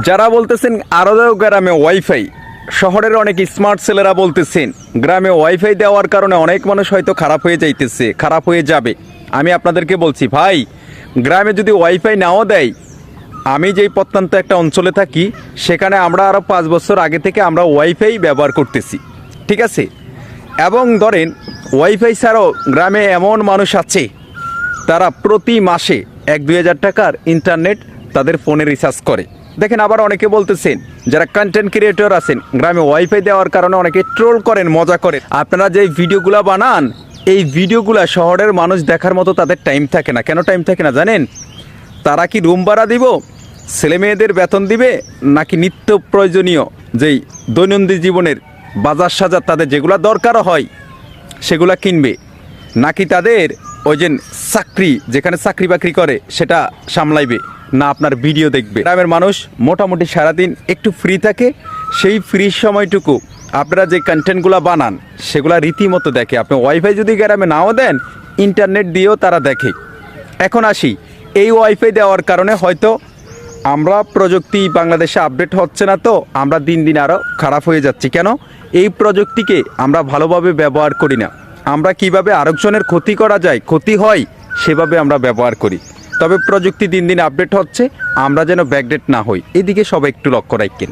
যারা বলতেছেন আরও গ্রামে ওয়াইফাই, শহরের অনেক স্মার্ট ছেলেরা বলতেছেন গ্রামে ওয়াইফাই দেওয়ার কারণে অনেক মানুষ হয়তো খারাপ হয়ে যাইতেছে, খারাপ হয়ে যাবে। আমি আপনাদেরকে বলছি ভাই, গ্রামে যদি ওয়াইফাই নাও দেয়, আমি যেই প্রত্যন্ত একটা অঞ্চলে থাকি সেখানে আমরা আরও 5 বছর আগে থেকে আমরা ওয়াইফাই ব্যবহার করতেছি, ঠিক আছে। এবং ধরেন ওয়াইফাই ছাড়াও গ্রামে এমন মানুষ আছে তারা প্রতি মাসে 1-2 হাজার টাকার ইন্টারনেট তাদের ফোনে রিচার্জ করে। দেখেন আবার অনেকে বলতেছেন যারা কন্টেন্ট ক্রিয়েটর আছেন গ্রামে ওয়াইফাই দেওয়ার কারণে অনেকে ট্রোল করেন, মজা করেন। আপনারা যে ভিডিওগুলো বানান এই ভিডিওগুলো শহরের মানুষ দেখার মতো তাদের টাইম থাকে না। কেন টাইম থাকে না জানেন? তারা কি রুম ভাড়া দিব, ছেলে মেয়েদের বেতন দিবে, নাকি নিত্য প্রয়োজনীয় যেই দৈনন্দিন জীবনের বাজার সাজার তাদের যেগুলো দরকারও হয় সেগুলা কিনবে, নাকি তাদের ওই যে চাকরি যেখানে চাকরি বাকরি করে সেটা সামলাইবে, না আপনার ভিডিও দেখবে? গ্রামের মানুষ মোটামুটি সারাদিন একটু ফ্রি থাকে, সেই ফ্রি সময়টুকু আপনারা যে কন্টেন্টগুলো বানান সেগুলা রীতিমতো দেখে। আপনি ওয়াইফাই যদি গ্রামে নাও দেন, ইন্টারনেট দিয়েও তারা দেখে। এখন আসি, এই ওয়াইফাই দেওয়ার কারণে হয়তো আমরা প্রযুক্তি বাংলাদেশে আপডেট হচ্ছে না, তো আমরা দিন দিন আরও খারাপ হয়ে যাচ্ছি। কেন? এই প্রযুক্তিকে আমরা ভালোভাবে ব্যবহার করি না। আমরা কিভাবে আরেকজনের ক্ষতি করা যায়, ক্ষতি হয় সেভাবে আমরা ব্যবহার করি। তবে প্রযুক্তি দিন দিন আপডেট হচ্ছে, আমরা যেন ব্যাকডেট না হই, এদিকে সবাই একটু লক্ষ্য রাখেন।